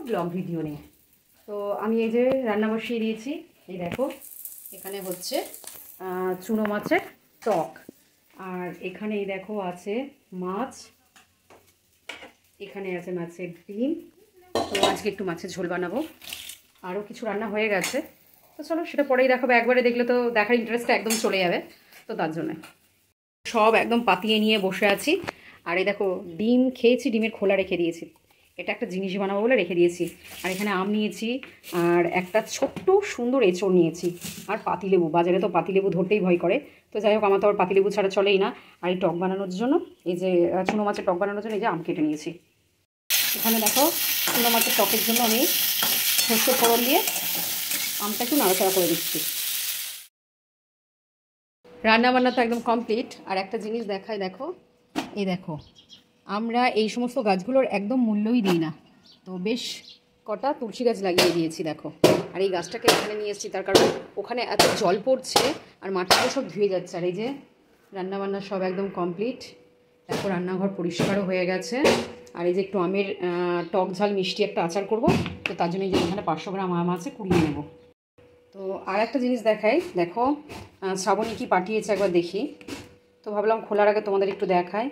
Blog video নিয়ে। তো আমি এই যে রান্না বসিয়ে দিয়েছি। এই দেখো এখানে হচ্ছে চুনো মাছের টক, আর এখানে এই দেখো আছে মাছ, এখানে আছে মাছের ডিম। তো আজকে একটু মাছের ঝোল বানাবো, আরও কিছু রান্না হয়ে গেছে। তো চলো সেটা পরেই দেখাবো, একবারে দেখলে তো দেখার ইন্টারেস্টটা একদম চলে যাবে। তো তার জন্য সব একদম পাতিয়ে নিয়ে বসে আছি। আর এই দেখো ডিম খেয়েছি, ডিমের খোলা রেখে দিয়েছি, এটা একটা জিনিস বানাবো বলে রেখে দিয়েছি। আর এখানে আম নিয়েছি, আর একটা ছোট্ট সুন্দর এঁচড় নিয়েছি, আর পাতিলেবু। বাজারে তো পাতিলেবু ধরতেই ভয় করে, তো যাই হোক আমার তো আর পাতিলেবু ছাড়া চলেই না। আর এই টক বানানোর জন্য, এই যে চুনো মাছের টক বানানোর জন্য এই যে আম কেটে নিয়েছি। এখানে দেখো চুনো মাছের টকের জন্য আমি সর্ষে ফোড়ন দিয়ে আমটা একটু নাড়াচাড়া করে দিচ্ছি। রান্না বান্না তো একদম কমপ্লিট। আর একটা জিনিস দেখায়, দেখো এই দেখো আমরা এই সমস্ত গাছগুলোর একদম মূল্যই দিই না, তো বেশ কটা তুলসী গাছ লাগিয়ে দিয়েছি দেখো। আর এই গাছটাকে এখানে নিয়ে এসেছি তার কারণ ওখানে এত জল পড়ছে আর মাটিগুলো সব ধুয়ে যাচ্ছে। আর এই যে রান্নাবান্না সব একদম কমপ্লিট, দেখো রান্নাঘর পরিষ্কারও হয়ে গেছে। আর এই যে একটু আমের টক ঝাল মিষ্টি একটা আচার করব, তো তার জন্য এই যে এখানে 500 গ্রাম আম আছে, কুড়িয়ে নেব। তো আর একটা জিনিস দেখাই, দেখো শ্রাবণী কি পাঠিয়েছে একবার দেখি। তো ভাবলাম খোলার আগে তোমাদের একটু দেখাই।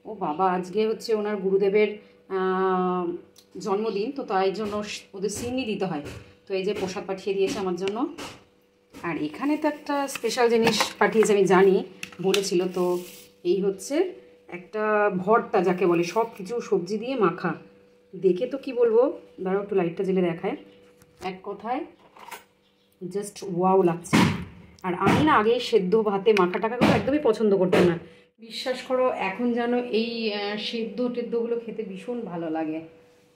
ও বাবা, আজকে হচ্ছে ওনার গুরুদেবের জন্মদিন, তো তাই জন্য ওদের সিন্নি দিতে হয়। তো এই যে প্রসাদ পাঠিয়ে দিয়েছে আমার জন্য। আর এখানে তো একটা স্পেশাল জিনিস পাঠিয়েছে, আমি জানি বলেছিল। তো এই হচ্ছে একটা ভর্তা, যাকে বলে সব কিছু সবজি দিয়ে মাখা। দেখে তো কি বলবো, দাঁড়াও একটু লাইটটা জেলে দেখায়। এক কথায় জাস্ট ওয়াও লাগছে। আর আমি না আগে সেদ্ধ ভাতে মাখা টাকাগুলো একদমই পছন্দ করতাম না, বিশ্বাস করো এখন যেন এই সেদ্ধ টেদ্ধগুলো খেতে ভীষণ ভালো লাগে।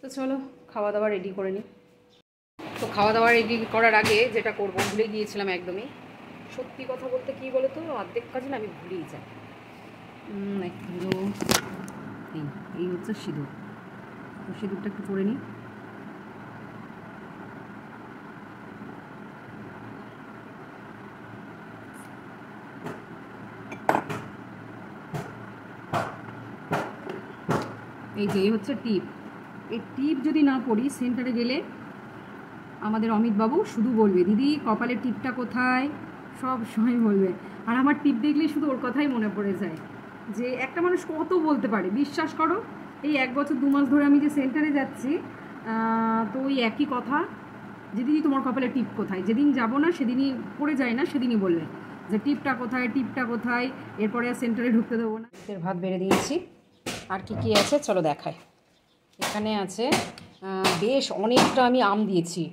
তো চলো খাওয়া দাওয়া রেডি করে নিই। তো খাওয়া দাওয়া রেডি করার আগে যেটা করবো ভুলে গিয়েছিলাম একদমই। সত্যি কথা বলতে কী বলো তো, অর্ধেক কাজ না আমি ভুলেই যাই। একটু এই হচ্ছে সিঁদুর, তো সিঁদুরটা একটু করে নিই। এই যে এই হচ্ছে টিপ। এই টিপ যদি না পড়ি সেন্টারে গেলে আমাদের অমিতবাবু শুধু বলবে, দিদি কপালের টিপটা কোথায়, সব সময় বলবে। আর আমার টিপ দেখলেই শুধু ওর কথাই মনে পড়ে যায়, যে একটা মানুষ কত বলতে পারে। বিশ্বাস করো এই 1 বছর 2 মাস ধরে আমি যে সেন্টারে যাচ্ছি, তো ওই একই কথা, যে দিদি তোমার কপালের টিপ কোথায়। যেদিন যাব না সেদিনই পড়ে যায় না, সেদিনই বলবে যে টিপটা কোথায়, টিপটা কোথায়। এরপরে আর সেন্টারে ঢুকতে দেবো না। ভাত বেড়ে দিয়েছি, আর কি কি আছে চলো দেখায়। এখানে আছে বেশ অনেকটা আমি আম দিয়েছি।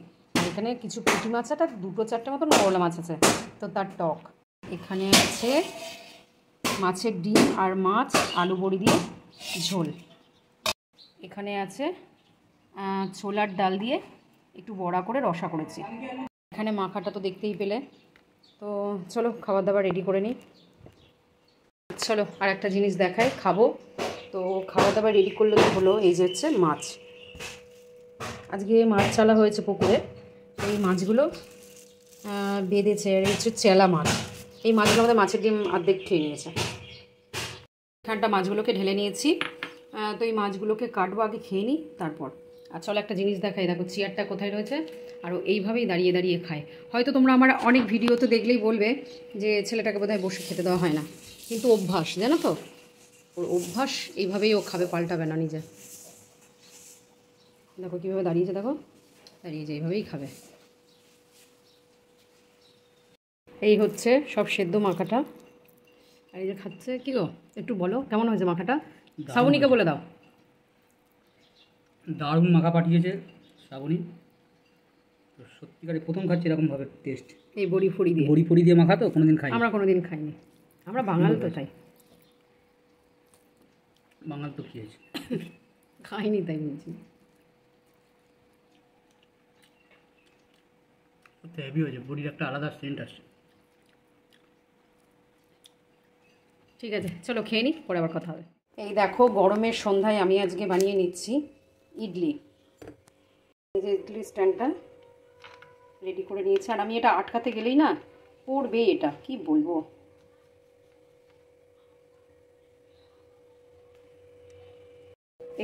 এখানে কিছু পুঁটি মাছ আছে, 2-4টে মতন করলা মাছ আছে, তো তার টক। এখানে আছে মাছের ডিম আর মাছ আলু বড়ি দিয়ে ঝোল। এখানে আছে ছোলার ডাল দিয়ে একটু বড়া করে রসা করেছি। এখানে মাখাটা তো দেখতেই পেলে। তো চলো খাবার দাবার রেডি করে নিই। চলো আর একটা জিনিস দেখাই, খাবো। তো খাওয়া দাবার রেডি করলে তো হলো, এই যে হচ্ছে মাছ। আজকে মাছ চালা হয়েছে পুকুরে, এই মাছগুলো বেঁধেছে। আর এই হচ্ছে চেলা মাছ। এই মাছগুলো আমাদের মাছের ডিম অর্ধেক খেয়ে নিয়েছে। এখানটা মাছগুলোকে ঢেলে নিয়েছি। তো এই মাছগুলোকে কাটবো, আগে খেয়ে নিই তারপর। আর চলো একটা জিনিস দেখাই, দেখো চেয়ারটা কোথায় রয়েছে। আর এইভাবেই দাঁড়িয়ে দাঁড়িয়ে খায়। হয়তো তোমরা আমার অনেক ভিডিওতে দেখলেই বলবে যে ছেলেটাকে বোধহয় বসে খেতে দেওয়া হয় না, কিন্তু অভ্যাস, জানো তো, ওর অভ্যাস এইভাবেই ও খাবে, পাল্টাবে না নিজে। দেখো কীভাবে দাঁড়িয়েছে, দেখো দাঁড়িয়েছে, এইভাবেই খাবে। এই হচ্ছে সব সেদ্ধ মাখাটা। আর এই যে খাচ্ছে, কী গো একটু বলো কেমন হয়েছে মাখাটা, শ্রাবণীকে বলে দাও। দারুণ মাখা পাঠিয়েছে শ্রাবণী, তো সত্যিকারে প্রথম খাচ্ছি এরকমভাবে টেস্ট। এই বড়ি ফড়ি দিয়ে, বড়ি ফড়ি দিয়ে মাখা তো কোনোদিন খাই, আমরা কোনোদিন খাইনি, আমরা বাঙাল তো তাই। বাঙাল তো খেয়েছি, খাইনি তাই বলছি। হেভি হয়েছে, বড়ির একটা আলাদা সেন্ট আসছে। ঠিক আছে চলো খেয়ে নিই, পরে আবার কথা হবে। এই দেখো গরমের সন্ধ্যায় আমি আজকে বানিয়ে নিচ্ছি ইডলি। এই যে ইডলি স্ট্যান্ডটা রেডি করে নিয়েছি। আর আমি এটা আটকাতে গেলেই না পড়বে, এটা কি বলবো।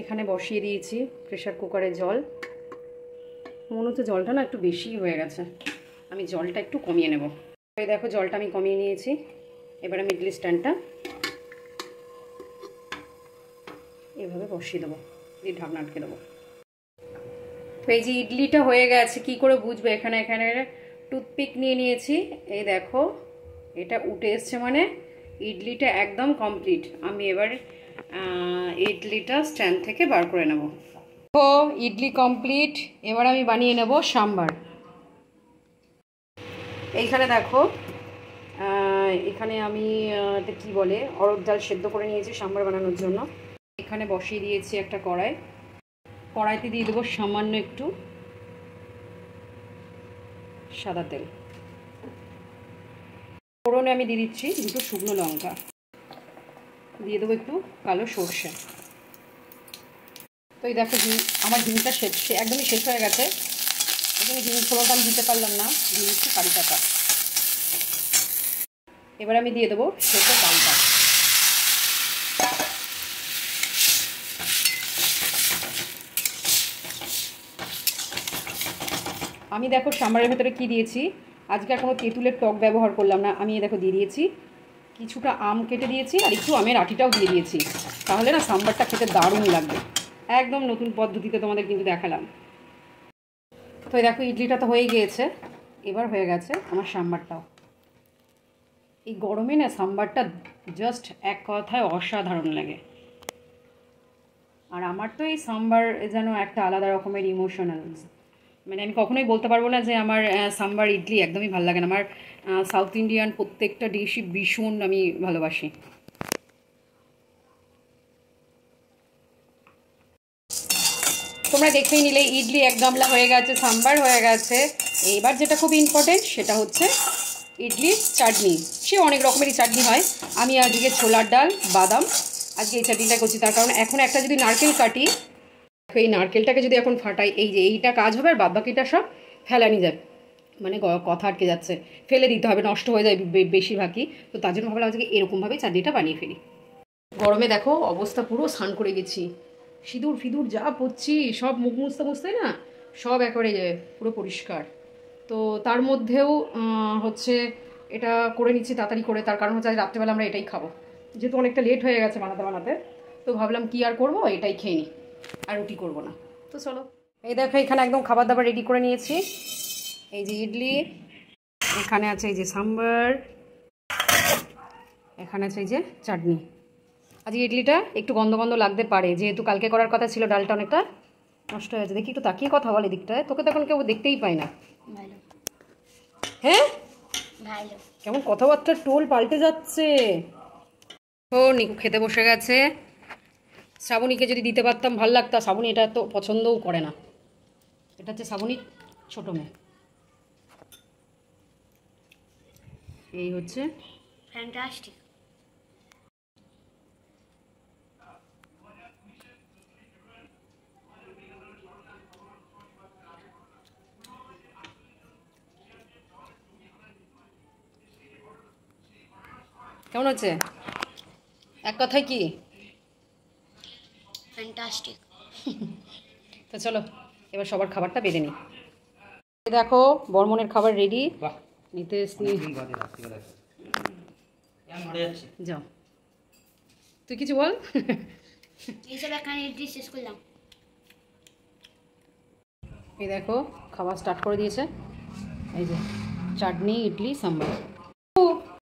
এখানে বসিয়ে দিয়েছি প্রেসার কুকারে জল। মনে হচ্ছে জলটা না একটু বেশি হয়ে গেছে, আমি জলটা একটু কমিয়ে নেব। এই দেখো জলটা আমি কমিয়ে নিয়েছি। এবার আমি ইডলি স্ট্যান্ডটা এভাবে বসিয়ে দেবো, দিয়ে ঢাকনা আটকে দেবো। তো এই যে ইডলিটা হয়ে গেছে, কি করে বুঝবো? এখানে এখানে টুথপিক নিয়ে নিয়েছি, এই দেখো এটা উঠে এসছে, মানে ইডলিটা একদম কমপ্লিট। আমি এবার ইডলিটা স্ট্যান্ড থেকে বার করে নেব। তো ইডলি কমপ্লিট, এবার আমি বানিয়ে নেব সাম্বার। এইখানে দেখো এখানে আমি এটা কী বলে, অরড় ডাল সেদ্ধ করে নিয়েছি সাম্বার বানানোর জন্য। এখানে বসিয়ে দিয়েছি একটা কড়াই, কড়াইতে দিয়ে দেবো সামান্য একটু সাদা তেল। ফোড়নে আমি দিয়ে দিচ্ছি 2 শুকনো লঙ্কা, দিয়ে দেবো একটু কালো সর্ষে। তো এই দেখো আমার ডিমটা একদমই শেষ হয়ে গেছে। এখানে ডিম ফোড়নটা আমি দিতে পারলাম না, দিয়ে দিচ্ছি কারি পাতা। এবার আমি দিয়ে দেবো সেদ্ধ ডালটা। আমি দেখো সাম্বারের ভেতরে কি দিয়েছি, আজকে আর কোনো তেঁতুলের টক ব্যবহার করলাম না। আমি দেখো দিয়ে দিয়েছি কিছুটা আম কেটে দিয়েছি, আর একটু আমের আটিটাও দিয়ে দিয়েছি। তাহলে না সাম্বারটা খেতে দারুণ লাগবে। একদম নতুন পদ্ধতিতে তোমাদের কিন্তু দেখালাম। তো দেখো ইডলিটা তো হয়ে গিয়েছে, এবার হয়ে গেছে আমার সাম্বারটাও। এই গরমে না সাম্বারটা জাস্ট এক কথায় অসাধারণ লাগে। আর আমার তো এই সাম্বার যেন একটা আলাদা রকমের ইমোশনাল, মানে আমি কখনোই বলতে পারবো না যে আমার সাম্বার ইডলি একদমই ভালো লাগে না। আমার সাউথ ইন্ডিয়ান প্রত্যেকটা ডিশই ভীষণ আমি ভালোবাসি। তোমরা দেখেই নিলে ইডলি এক গামলা হয়ে গেছে, সাম্বার হয়ে গেছে। এবার যেটা খুব ইম্পর্টেন্ট সেটা হচ্ছে ইডলির চাটনি। সে অনেক রকমেরই চাটনি হয়, আমি আজকে ছোলার ডাল বাদাম আজকে এই চাটনিটা করছি। তার কারণ এখন একটা যদি নারকেল কাটি, এই নারকেলটাকে যদি এখন ফাটাই, এই যে এইটা কাজ হবে, আর বাদবাকিটা সব ফেলানি যাবে, মানে কথা আটকে যাচ্ছে, ফেলে দিতে হবে, নষ্ট হয়ে যায় বেশিরভাগই। তো তার জন্য ভাবলাম আজকে এরকমভাবে চাটনিটা বানিয়ে ফেলি। গরমে দেখো অবস্থা পুরো স্নান করে গেছি, সিঁদুর ফিঁদুর যা পড়ছি সব মুখ মুছতে মুছতে না সব একেবারে পুরো পরিষ্কার। তো তার মধ্যেও হচ্ছে এটা করে নিচ্ছি তাড়াতাড়ি করে, তার কারণ হচ্ছে আজ রাত্রেবেলা আমরা এটাই খাবো, যেহেতু অনেকটা লেট হয়ে গেছে বানাতে বানাতে। তো ভাবলাম কি আর করবো, এটাই খেয়ে নিই, আর রুটি করবো না। তো চলো, এই দেখো এখানে একদম খাবার দাবার রেডি করে নিয়েছি। এই যে ইডলি, এখানে আছে এই যে সাম্বার, এখানে আছে এই যে চাটনি। আজকে ইডলিটা একটু গন্ধ গন্ধ লাগতে পারে, যেহেতু কালকে করার কথা ছিল, ডালটা অনেকটা নষ্ট হয়ে গেছে। দেখি একটু তাকিয়ে কথা বলে দিকটায়, তোকে তো এখন কেউ দেখতেই পায় না। হ্যাঁ কেমন কথাবার্তার টোল পাল্টে যাচ্ছে। ও নিকু খেতে বসে গেছে। শ্রাবণীকে যদি দিতে পারতাম ভাল লাগতো, শ্রাবণী এটা তো পছন্দও করে না। এটা হচ্ছে শ্রাবণীর ছোটো মেয়ে। এই হচ্ছে ফ্যান্টাস্টিক। কেমন হচ্ছে এক কথায় কি? ফ্যান্টাস্টিক। তো চলো এবার সবার খাবারটা বেঁধে নিই। দেখো বর্মনের খাবার রেডি, নিতে যাও। তুই কিছু বল। এইসব এখানে ইডলি শেষ করলাম। এই দেখো খাবার স্টার্ট করে দিয়েছে, এই যে চাটনি ইডলি সাম্বার।